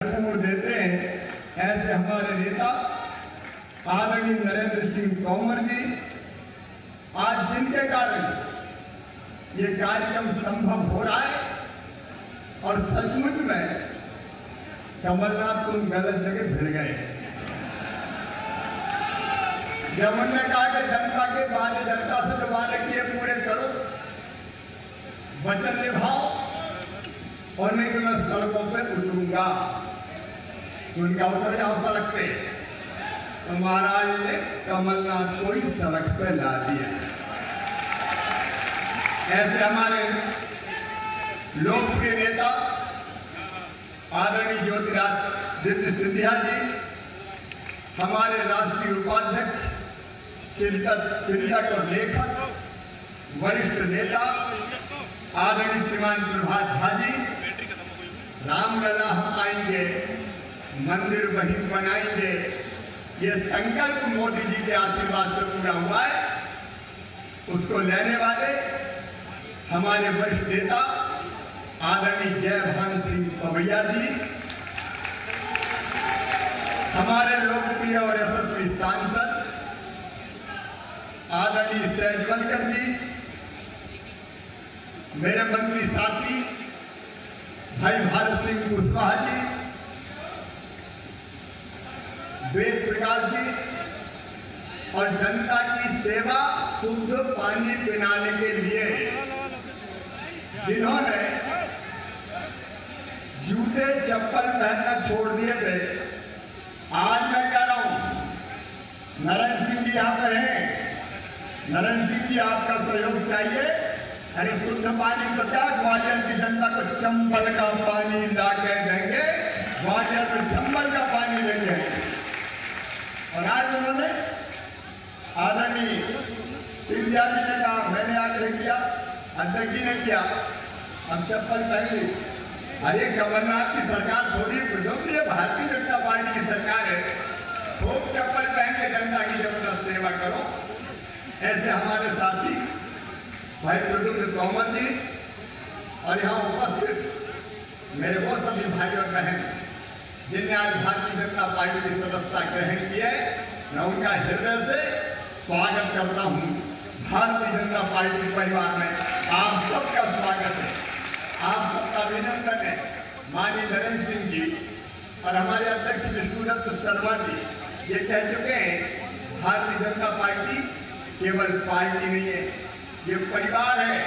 देते हैं। ऐसे हमारे नेता आदरणीय नरेंद्र सिंह तोमर जी, आज जिनके कारण ये कार्यक्रम संभव हो रहा है, और सचमुच में कमलनाथ तुम गलत जगह भिड़ गए। जब उन्होंने कहा कि जनता के वादे, जनता से जो वादे किए पूरे करो, वचन निभाओ, और नहीं तो मैं सड़कों पर उतरूंगा, तो उनका उत्तर जाओ सड़क पे। तो महाराज ने कमलनाथ को ही सड़क पे ला दिया। ऐसे हमारे लोकप्रिय नेता आदरणीय ज्योतिरादित्य सिंधिया जी, हमारे राष्ट्रीय उपाध्यक्ष, चिंतक और लेखक, वरिष्ठ नेता आदरणीय श्रीमान प्रभात झा जी, रामलला हम आएंगे, मंदिर वहीं बनाएंगे, ये संकल्प मोदी जी के आशीर्वाद से पूरा हुआ है। उसको लेने वाले हमारे वरिष्ठ नेता आदरणीय जयभान सिंह पवैया जी, हमारे लोकप्रिय और यशस्वी सांसद आदरणीय सहजवलकर जी, मेरे मंत्री साथी भाई भारत सिंह कुशवाहा जी, वेद प्रकाश जी, और जनता की सेवा शुद्ध पानी पिलाने के लिए जिन्होंने जूते चप्पल पहनना छोड़ दिए थे, आज मैं कह रहा हूं नरेंद्र सिंह जी यहाँ पे हैं, नरेंद्र सिंह जी आपका सहयोग चाहिए। अरे शुद्ध पानी तो क्या, ग्वालियर की जनता को चंबल का पानी ला के देंगे, ग्वालियर में चंबल का पानी देंगे। और आज उन्होंने आदरणीय सिंधिया जी ने कहा, मैंने आग्रह किया, अध्यक्ष जी ने किया, हम चप्पल पहन ली। अरे कमलनाथ की सरकार थोड़ी बुजुर्ग, ये भारतीय जनता पार्टी की सरकार है, खूब चप्पल पहन के जनता की जबरदस्त सेवा करो। ऐसे हमारे साथी भाई प्रद्युम्न तोमर जी, और यहाँ उपस्थित मेरे वो सभी भाई और बहन जिन्हें आज भारतीय जनता पार्टी की सदस्यता ग्रहण की है, मैं उनका हृदय से स्वागत करता हूँ। भारतीय जनता पार्टी परिवार में आप सबका स्वागत है, आप सबका अभिनंदन है। माननीय नरेंद्र सिंह जी और हमारे अध्यक्ष विष्णुदत्त शर्मा जी ये कह चुके हैं, भारतीय जनता पार्टी केवल पार्टी नहीं है, ये परिवार है,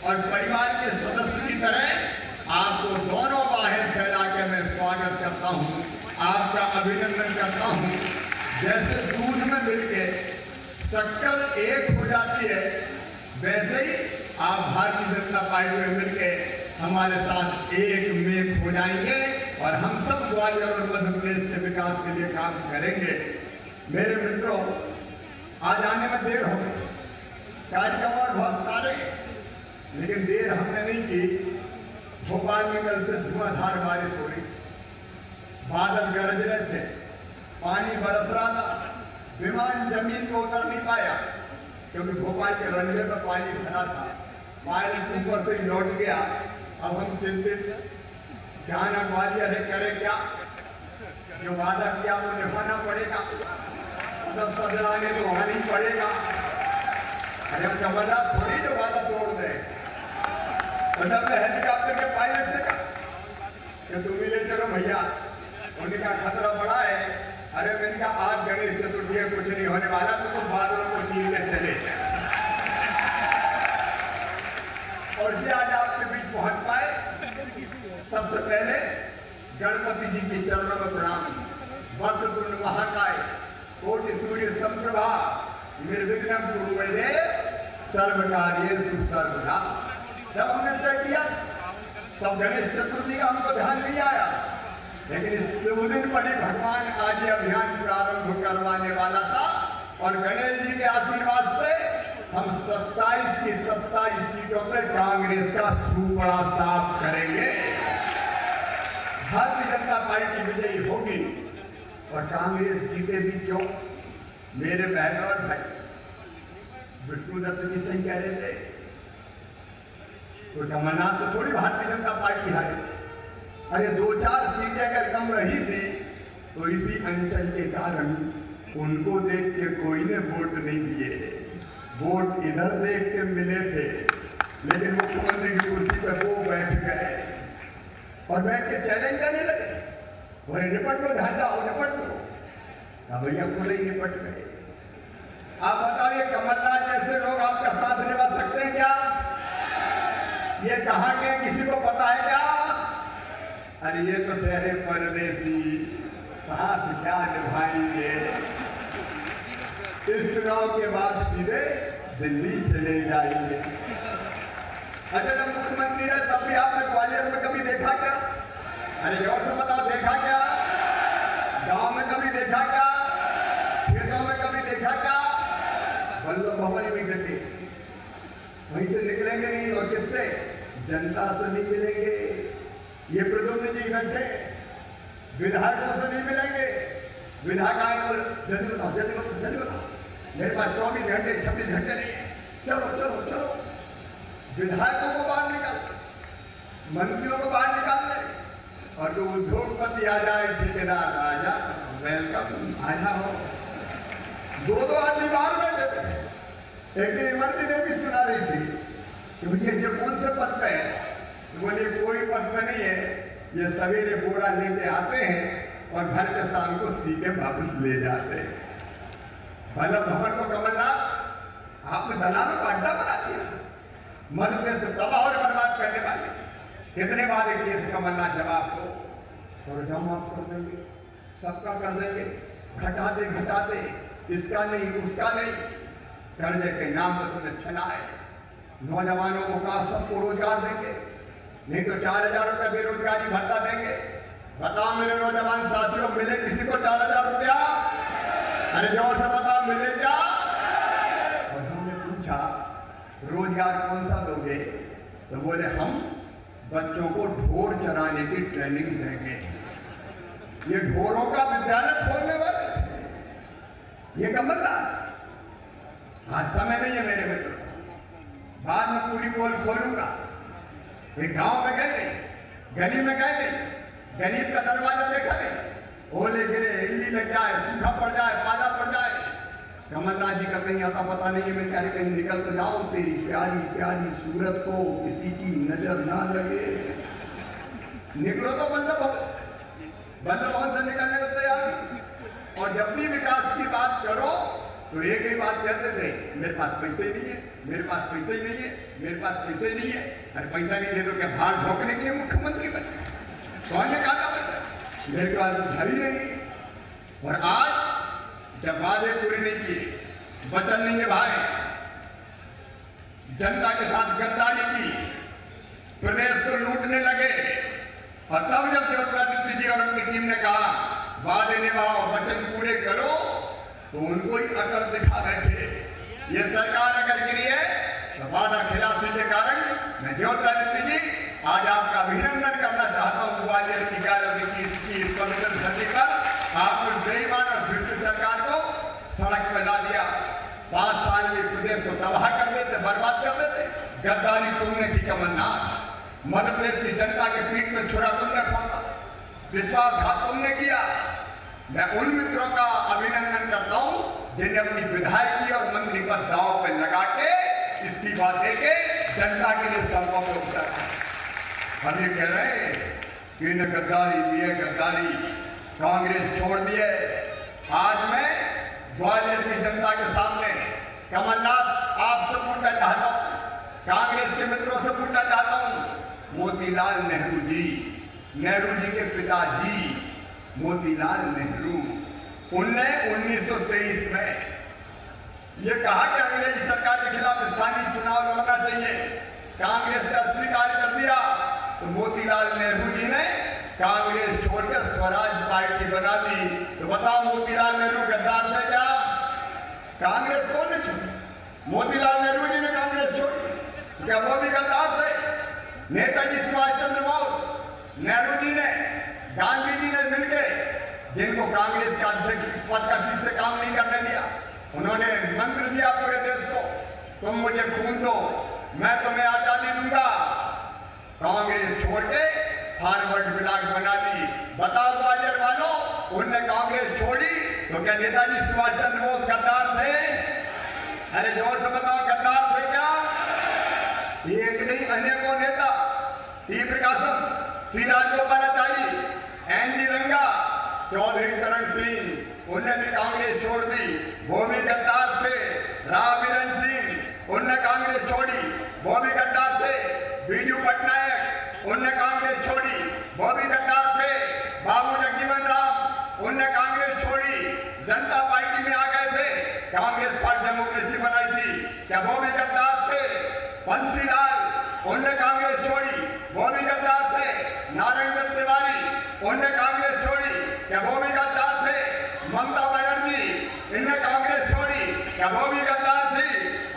और परिवार के सदस्य की तरह आपको दोनों बाहें फैला के मैं स्वागत करता हूँ, आपका अभिनंदन करता हूँ। जैसे दूध में मिलके शक्कर एक हो जाती है, वैसे ही आप भारतीय जनता पार्टी में मिलके हमारे साथ एक मेक हो जाएंगे, और हम सब ग्वालियर और मध्य प्रदेश के विकास के लिए काम करेंगे। मेरे मित्रों, आज आने में देर हो गई, कार्यक्रम और बहुत सारे, लेकिन देर हमने नहीं की। भोपाल में कल से धुआंधार बारिश हो रही, बादल गरज रहे थे, पानी बरस रहा था, विमान जमीन को उतर नहीं पाया क्योंकि भोपाल के रनवे में पानी भरा था, पायलट ऊपर से लौट गया। अब हम चिंतित, जाना ग्वालियर है, करे क्या, जो वादा किया वो निभाना पड़ेगा, सब सदराने तो वहां नहीं पड़ेगा। अरे हम कमलनाथ थोड़ी जो वादा तोड़ दे। तो जब मैं हेलीकॉप्टर के पायलट से कहा कि तुम ही ले चलो भैया, उनका खतरा बड़ा है। अरे मैंने कहा आज गणेश चतुर्थी है, कुछ नहीं होने वाला, तो तुम बादलों को छीन के चले। और ये आज आपके बीच पहुंच पाए, सबसे पहले गणपति जी के चरणों में प्रणाम। वक्रतुंड महाकाय, कोटि सूर्य समप्रभा, निर्विघ्नं कुरु सर्वकार्येषु सर्वदा। जब हमने तय किया तब गणेश चतुर्थी का हमको ध्यान नहीं आया, लेकिन इस शुभ दिन पर ही भगवान आज ये अभियान प्रारंभ करवाने वाला था, और गणेश जी के आशीर्वाद से हम 27 की 27 सीटों पर कांग्रेस का सुपड़ा साफ करेंगे। भारतीय जनता पार्टी विजयी होगी, और कांग्रेस जीते भी क्यों। मेरे बहन और भाई विष्णुदत्त जी सही कह रहे थे, तो कमलनाथ तो थोड़ी भारतीय जनता पार्टी हारी, अरे 2-4 सीटें अगर कम रही थी तो इसी अंचल के कारण उनको देख के कोई ने वोट नहीं दिए, वोट इधर देख के मिले थे, लेकिन मुख्यमंत्री की कुर्सी पर वो बैठ गए और बैठ के चैलेंज करने लगे, बोले निपट लो, ढांचा हो निपट लो। अब भैया खुले ही निपट गए। आप बताइए कमलनाथ जैसे लोग आपका साथ निभा सकते हैं क्या? ये कहाँ के किसी को पता है क्या? अरे ये तो ठहरे परदेसी, साथ क्या निभाएंगे, इस चुनाव के बाद सीधे दिल्ली चले जाएंगे। अच्छा जब मुख्यमंत्री रहे तब भी आपने ग्वालियर में कभी देखा क्या? अरे जोर से बताओ, देखा क्या? गांव में कभी देखा क्या? खेतों में कभी देखा क्या? वल्लभ भवन में गए, वहीं से निकलेंगे नहीं, और किससे? जनता से नहीं मिलेंगे। ये प्रद्युम्न जी घंटे विधायकों से नहीं मिलेंगे। विधायक आए तो जल्दी बताओ, जल्दी बताओ, जल्दी बताओ, मेरे पास 24 घंटे 26 घंटे नहीं है, चलो चलो चलो। विधायकों को बाहर निकाल, मंत्रियों को बाहर निकाल दे, और जो उद्योगपति आ जाए, ठेकेदार आ जाए, वेलकम, आना हो। 2-2 आदमी बाहर बैठे थे। एक दिन इमरती देवी सुना रही थी कि भैया ये कौन से पद पे है? तो बोले कोई पद पे नहीं है, ये सवेरे बोरा लेके आते हैं और घर के शाम को सीटें वापस ले जाते हैं। वल्लभ भवन को कमलनाथ आपने दलालों का अड्डा बना दिया, मध्य प्रदेश से तबाह और बर्बाद करने वाले। कितने वादे किए थे कमलनाथ जवाब को, और जब माफ कर देंगे, सबका कर देंगे, घटा दे, इसका नहीं उसका नहीं, कर्जे के नाम पर तुमने छना है। नौजवानों को कहा सबको रोजगार देंगे, नहीं तो 4000 रुपया बेरोजगारी भत्ता देंगे। बताओ मेरे नौजवान साथियों, मिले किसी को 4000 रुपया? अरे जोर से बताओ, मिले क्या? और हमने पूछा रोजगार कौन सा दोगे? तो बोले हम बच्चों को ढोर चराने की ट्रेनिंग देंगे। ये ढोरों का विद्यालय खोलने वाले ये कमलनाथ। आज समय नहीं है मेरे मित्र, बाद में पूरी पोल खोलूंगा। एक गांव में गए नहीं, गली में गए नहीं, गरीब का दरवाजा देखा नहीं, ओले गिरे, इल्ली लग जाए, सूखा पड़ जाए, पाला पड़ जाए, कमलनाथ जी का कहीं आता पता नहीं है। मैं कह रही कहीं निकल तो जाओ, तेरी प्यारी प्यारी सूरत को किसी की नजर ना लगे। निकलो तो वल्लभ भवन से निकलने को तैयार। और जब भी विकास की बात करो तो एक ही बात कहते थे, मेरे पास पैसे नहीं है, मेरे पास पैसे नहीं है, मेरे पास पैसे नहीं है। अरे पैसा नहीं दे तो क्या भार ठोकने के लिए मुख्यमंत्री बने? कौन ने कहा था मेरे पास घर ही नहीं? और आज जब वादे पूरे नहीं किए, वचन नहीं निभाए, जनता के साथ गद्दारी की, प्रदेश को लूटने लगे, और तब जब ज्योतिरादित्य जी और उनकी टीम ने कहा वादे निभाओ, वचन पूरे करो, तो उनको ही अकड़ दिखा बैठे। ये सरकार अगर गिरी है तो वादा खिलाफी के कारण मैं ज्योतिरादित्य जी आज आपका अभिनंदन करना चाहता हूं। ग्वालियर की 11-21 पवित्र धरती पर आपने बेईमान और भ्रष्ट सरकार को सड़क पर ला दिया। 5 साल में प्रदेश को तबाह कर देते, बर्बाद कर देते। गद्दारी तुमने की कमलनाथ, मध्य प्रदेश की जनता के पीठ में छुरा तुमने फोड़ा, विश्वासघात तुमने किया। मैं उन मित्रों का अभिनंदन करता हूं जिन्हें अपनी विधायकी और मंत्री पद दांव पे लगा के इस्तीफा देके जनता के लिए सड़कों पर उतरा। हम ये कह रहे हैं कि इन्हें गद्दारी दी है, गद्दारी कांग्रेस छोड़ दी है। आज मैं ग्वालियर की जनता के सामने कमलनाथ आपसे पूछना चाहता हूं, कांग्रेस के मित्रों से पूछना चाहता हूं, मोतीलाल नेहरू जी के पिताजी मोतीलाल नेहरू, उनने 1923 में ये कहा कि अंग्रेजी सरकार के खिलाफ स्थानीय चुनाव लड़ना चाहिए। कांग्रेस ने अस्वीकार कर दिया तो मोतीलाल नेहरू जी ने कांग्रेस छोड़कर स्वराज पार्टी बना दी। तो बताओ मोतीलाल नेहरू गद्दार थे क्या? कांग्रेस कौन ने छोड़ी? मोतीलाल नेहरू जी ने कांग्रेस छोड़ी, क्या वो भी गद्दार थे? नेताजी सुभाष चंद्र बोस, नेहरू जी ने, गांधी जी ने मिलकर जिनको कांग्रेस का अध्यक्ष पद का ठीक से काम नहीं करने दिया, उन्होंने मंत्र दिया पूरे देश को, तुम मुझे खून दो, मैं तुम्हें आजादी दूंगा। कांग्रेस छोड़ के हार्वर्ड ब्लॉक बना दी। बताओ ग्वालियर वालों, उनने कांग्रेस छोड़ी तो क्या नेताजी सुभाष चंद्र बोस गद्दार थे? अरे जोर से बताओ, गद्दार थे क्या? एक नहीं अनेकों नेता, टी प्रकाशम, श्री राजगोपालाचारी, एन.जी. रंगा, चौधरी चरण सिंह, उनने भी कांग्रेस छोड़ दी, वो भी गद्दार थे। राव बिरन सिंह, उनने कांग्रेस छोड़ी, वो भी गद्दार थे। बीजू पटनायक, उनने कांग्रेस छोड़ी, वो भी गद्दार थे। बाबू जगजीवन राम, उनने कांग्रेस छोड़ी, जनता पार्टी में आ गए थे, कांग्रेस फॉर डेमोक्रेसी बनाई थी, क्या वो भी गद्दार थे? बंसीलाल, उनने कांग्रेस छोड़ी, वो भी गद्दार थे। नारायण दत्त तिवारी, उनने कांग्रेस छोड़ी, क्या वो भी गद्दार थे? ममता बनर्जी, इनने कांग्रेस छोड़ी, क्या वो भी गद्दार थी?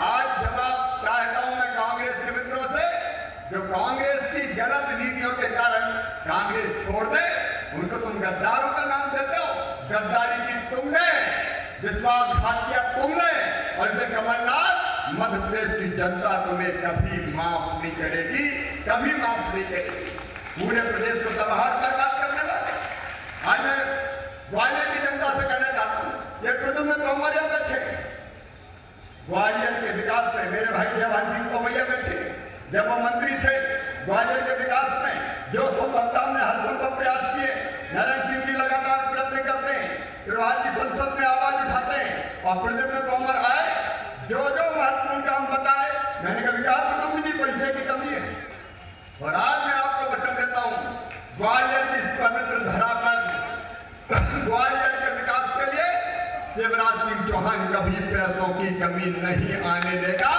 आज जवाब चाहता हूं मैं कांग्रेस के मित्रों से, जो कांग्रेस की गलत नीतियों के कारण कांग्रेस छोड़ दे, उनको तुम गद्दारों का नाम देते हो। गद्दारी की तुमने, विश्वासघात किया तुमने, और इसे कमलनाथ, मध्य प्रदेश की जनता तुम्हें कभी माफ नहीं करेगी, कभी माफ नहीं करेगी। पूरे प्रदेश को तबाह बर्बाद करने वाले। आज मैं ग्वालियर की जनता से कहना चाहता हूँ, ये प्रद्युम्न तोमर बैठे, ग्वालियर के विकास में मेरे भाई जवाहर सिंह पवैया बैठे, जब वो मंत्री थे ग्वालियर के विकास में जो संभवता ने हर संभव प्रयास किए, नारायण सिंह जी लगातार प्रयत्न करते हैं, प्रभात जी संसद में आवाज उठाते हैं, और प्रद्युम्न तोमर आए, जो जो महत्वपूर्ण काम बताए, मैंने कहा विकास में तो मुझे पैसे की कमी है। और आज मैं आपको वचन देता हूं, ग्वालियर की पवित्र धरा पर ग्वालियर के विकास के लिए शिवराज सिंह चौहान कभी पैसों की कमी नहीं आने देगा,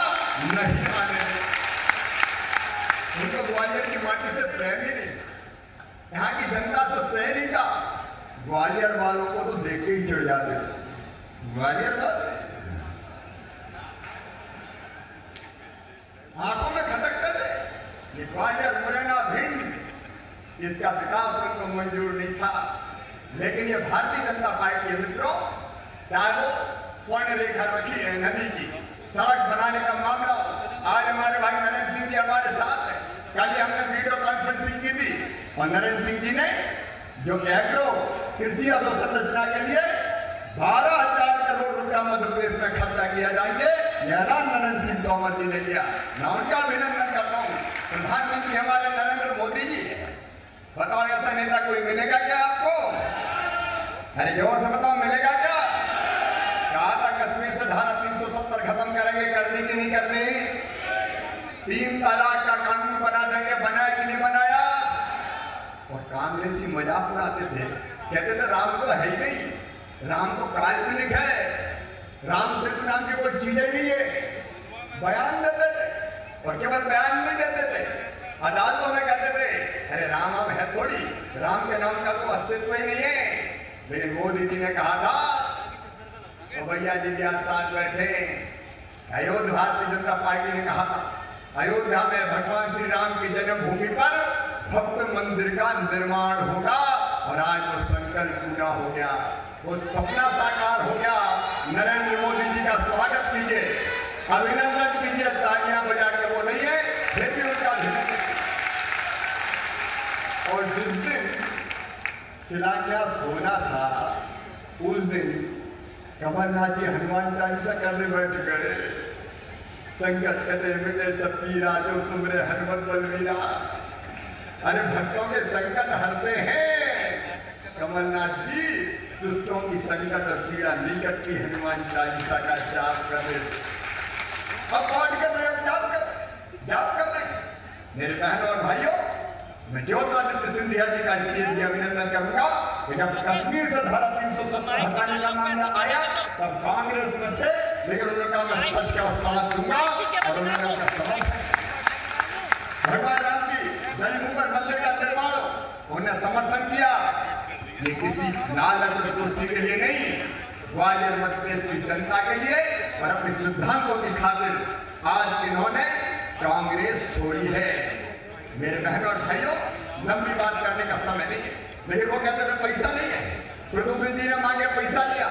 नहीं आने देगा। उनको ग्वालियर की माटी से प्रेम ही नहीं, यहाँ की जनता से सह नहीं था। ग्वालियर वालों को तो देख के ही चिढ़ जाते, ग्वालियर वाले आंखों में खटकते थे। ये ग्वालियर, मुरैना, भिंड, इसका विकास उनको मंजूर नहीं था। लेकिन ये भारतीय जनता पार्टी के मित्रों, चाहे वो स्वर्ण रेखा रखी है नदी की, सड़क बनाने का मामला, आज हमारे भाई नरेंद्र सिंह जी हमारे साथ है। कल हमने वीडियो कॉन्फ्रेंसिंग की थी, और नरेंद्र सिंह जी ने जो एग्रो कृषि अधोसंरचना के लिए 12,000 करोड़ रुपया मध्य प्रदेश में खर्चा किया जाएंगे, यह ऐलान नरेंद्र सिंह तोमर जी ने किया। मैं उनका अभिनंदन करता हूँ। प्रधानमंत्री हमारे नरेंद्र मोदी जी है। बताओ ऐसा नेता कोई मिलेगा क्या आपको? अरे जोर से बताओ, मिलेगा क्या? कहा था कश्मीर से धारा 370 खत्म करेंगे, कर दी कि नहीं कर दी? 3 तलाक का कानून बना देंगे, बनाया कि नहीं बनाया? और कांग्रेसी मजाक उड़ाते थे, कहते थे राम तो है ही नहीं, राम तो काल्पनिक है, राम सिर्फ नाम की कोई चीज नहीं है। बयान देते थे, और केवल बयान नहीं देते थे, अदालतों में कहते थे अरे राम अब है थोड़ी, राम के नाम का तो अस्तित्व ही नहीं है। लेकिन मोदी जी ने कहा था, तो भैया जी भी आज साथ बैठे, अयोध्या, भारतीय जनता पार्टी ने कहा था अयोध्या में भगवान श्री राम की जन्मभूमि पर भव्य मंदिर का निर्माण होगा, और आज वो संकल्प पूरा हो गया, वो सपना साकार हो गया। नरेंद्र मोदी जी का स्वागत कीजिए, अभिनंदन कीजिए, तालियां बजा के वो नहीं है, फिर भी उनका अभिनंदन। और जिस दिन शिलान्यास होना था, उस दिन कमलनाथ जी हनुमान चालीसा करने बैठ गए। संकट कटे मिटे सब पीरा, जो सुमरे हनुमत बलवीरा। अरे भक्तों के संकट हरते हैं कमलनाथ जी, दुष्टों की संकट और पीड़ा निकट की हनुमान चालीसा का जाप कर रहे। अब पाठ कर रहे हो, जाप कर रहे। मेरे बहनों और भाइयों, मैं ज्योतिरादित्य सिंधिया जी का इसलिए अभिनंदन करूंगा कि जब कश्मीर से धारा 370 हटाने का मामला आया तब कांग्रेस में थे, लेकिन उन्होंने कहा मैं सच का साथ दूंगा, और उन्होंने भगवान राम की जन्मभूमि पर मंदिर का निर्माण उन्हें समर्थन किया। ये किसी लालच और कुर्सी के लिए नहीं, ग्वालियर मध्य प्रदेश की जनता के लिए और अपने सिद्धांतों की खातिर आज इन्होंने कांग्रेस छोड़ी है। मेरे बहनों और भाइयों, लंबी बात करने का समय नहीं है, लेकिन वो कहते थे पैसा नहीं है। प्रद्युम्न जी ने मांगे, पैसा लिया,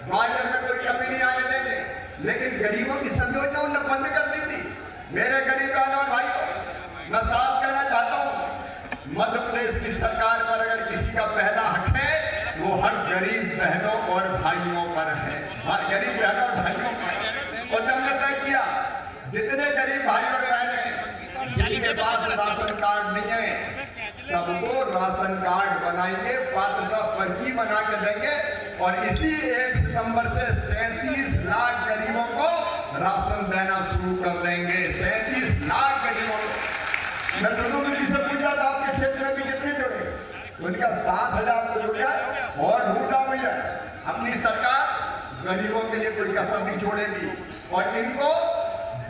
ग्वालियर में कोई कमी नहीं आने देंगे, लेकिन गरीबों की सब योजना उन्होंने बंद कर दी थी। मेरे गरीब बहनों और भाइयों, मैं साफ कहना चाहता हूँ, मध्य प्रदेश की गरीब बहनों और भाइयों पर है, गरीब बहनों और भाइयों पर। और हमने तय किया जितने गरीब भाई और बहनें जिनके पास राशन कार्ड नहीं है सबको राशन कार्ड बनाएंगे, पात्रता पर्ची बना के देंगे और इसी 1 सितंबर से 37 लाख गरीबों को राशन देना शुरू कर देंगे। 37 लाख गरीबों को। मैं प्रधानमंत्री से पूछा था आपके क्षेत्र में भी कितने जुड़े, उनका 7,000 तो जुड़ गया और ढूंढा भैया अपनी सरकार गरीबों के लिए कोई कसर नहीं छोड़ेगी और इनको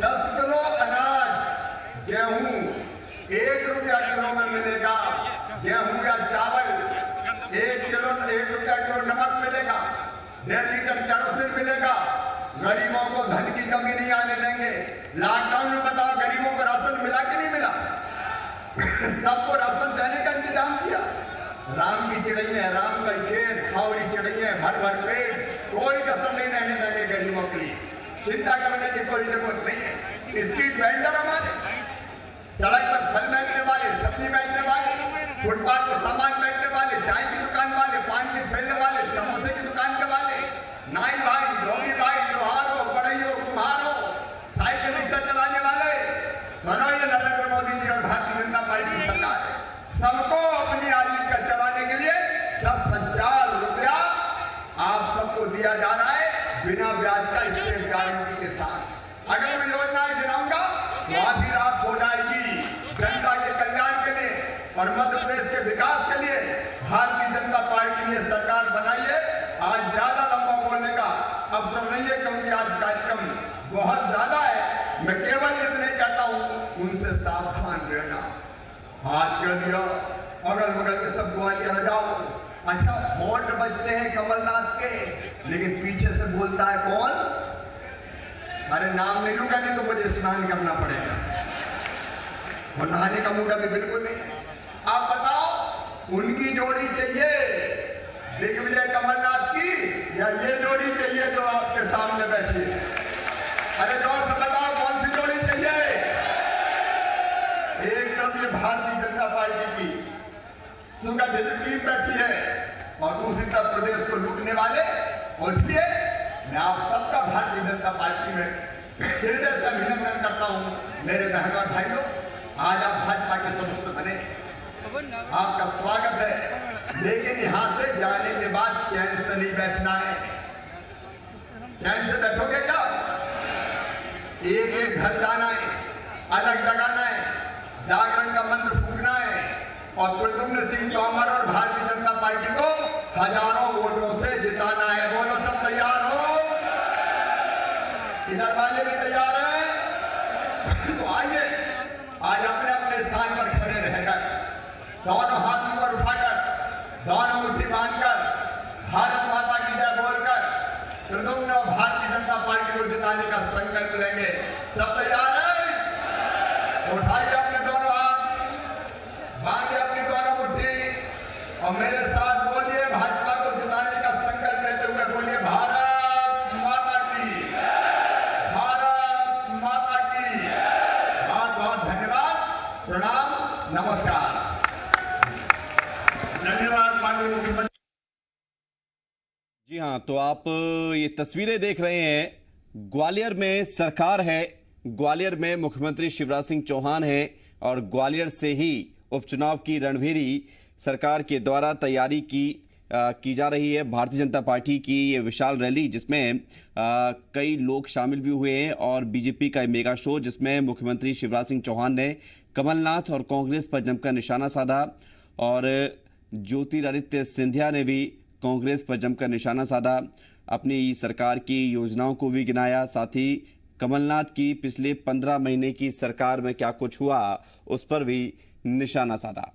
10 किलो अनाज, गेहूं 1 रुपया किलो में मिलेगा, गेहूं या चावल 1 रुपया किलो नमक मिलेगा, 1.5 लीटर केरोसिन मिलेगा। गरीबों को धन की कमी नहीं आने देंगे। लॉकडाउन में बताओ गरीबों को राशन मिला कि नहीं मिला? सबको राशन देने का इंतजाम किया। राम की चिड़ैया, राम का खेत, खावरी चिड़ैया, भर भर पेट, कोई कसर नहीं रहने देंगे गरीबों के लिए। चिंता करने की कोई जरूरत नहीं है। स्ट्रीट वेंडर हमारे, सड़क पर फल बेचने वाले, सब्जी बेचने वाले, फुटपाथ पर सामान बेचने वाले, चाय की दुकान वाले, पान के ठेले वाले, समोसे की दुकान के वाले, नाई भाई, धोबी भाई, लोहारों, बढ़इयों, कुम्हारों, साइकिल रिक्शा चलाने वाले, सुनो ये नरेंद्र मोदी जी और भारतीय जनता पार्टी की सरकार है। सबको अपनी आजीविका चलाने के लिए 10,000 रुपया आप सबको दिया जा रहा है बिना ब्याज का, स्टेट गारंटी के साथ। अगर मैं योजनाएं गिनाऊंगा तो आधी रात हो जाएगी। जनता के कल्याण के लिए और मध्य प्रदेश के विकास के लिए भारतीय जनता पार्टी ने सरकार बनाई है। आज ज्यादा लंबा बोलने का अवसर नहीं है क्योंकि आज कार्यक्रम बहुत ज्यादा है। मैं केवल इतने कहता हूं उनसे सावधान रहना। हाथ कर दिया अगल बगल के सब ग्वालियर जाओ। अच्छा वोट बचते हैं कमलनाथ के, लेकिन पीछे से बोलता है कौन? अरे नाम नहीं लूंगा नहीं तो मुझे स्नान करना पड़ेगा और नहाने का मूड अभी बिल्कुल नहीं। आप बताओ उनकी जोड़ी चाहिए दिग्विजय कमलनाथ की या ये जोड़ी चाहिए जो आपके सामने बैठी है? अरे जोर से बताओ कौन सी जोड़ी चाहिए? एक तरफ ये भारतीय जनता पार्टी की सुगठित टीम बैठी है और दूसरी तरफ प्रदेश को लूटने वाले। और इसलिए मैं आप सबका भारतीय जनता पार्टी में हृदय से अभिनंदन करता हूं। मेरे बहन और भाइयों, आज आप भाजपा के सदस्य बने, आपका स्वागत है। लेकिन यहां से जाने के बाद चैन से नहीं बैठना है। चैन से बैठोगे क्या? एक एक घर जाना है, अलग जगाना है, जागरण का मंत्र फूकना है और प्रद्युम्न सिंह तोमर और भारतीय जनता पार्टी को हजारों वोटों से जिताना है। बोलो सब तैयार हो? इधर वाले भी तैयार हैं? तो आइए आज अपने अपने स्थान पर खड़े रहकर, दोनों हाथ ऊपर उठाकर, दोनों मुट्ठी बांधकर, भारत माता की जय बोलकर प्रद्युम्न और भारतीय जनता पार्टी को जिताने का संकल्प लेंगे। सब तैयार हैं? उठाइए अपने दोनों हाथ, बांधिए अपनी दोनों मुट्ठी और मेरे साथ बोलिए, भाजपा को जिताने का संकल्प लेते हुए बोलिए, भारत माता की, भारत माता की। बहुत बहुत धन्यवाद, प्रणाम, नमस्कार। धन्यवाद माननीय मुख्यमंत्री। जी हाँ, तो आप ये तस्वीरें देख रहे हैं। ग्वालियर में सरकार है, ग्वालियर में मुख्यमंत्री शिवराज सिंह चौहान है और ग्वालियर से ही उपचुनाव की रणभेरी सरकार के द्वारा तैयारी की जा रही है। भारतीय जनता पार्टी की ये विशाल रैली जिसमें कई लोग शामिल भी हुए हैं और बीजेपी का मेगा शो जिसमें मुख्यमंत्री शिवराज सिंह चौहान ने कमलनाथ और कांग्रेस पर जमकर निशाना साधा और ज्योतिरादित्य सिंधिया ने भी कांग्रेस पर जमकर निशाना साधा, अपनी सरकार की योजनाओं को भी गिनाया, साथ ही कमलनाथ की पिछले 15 महीने की सरकार में क्या कुछ हुआ उस पर भी निशाना साधा।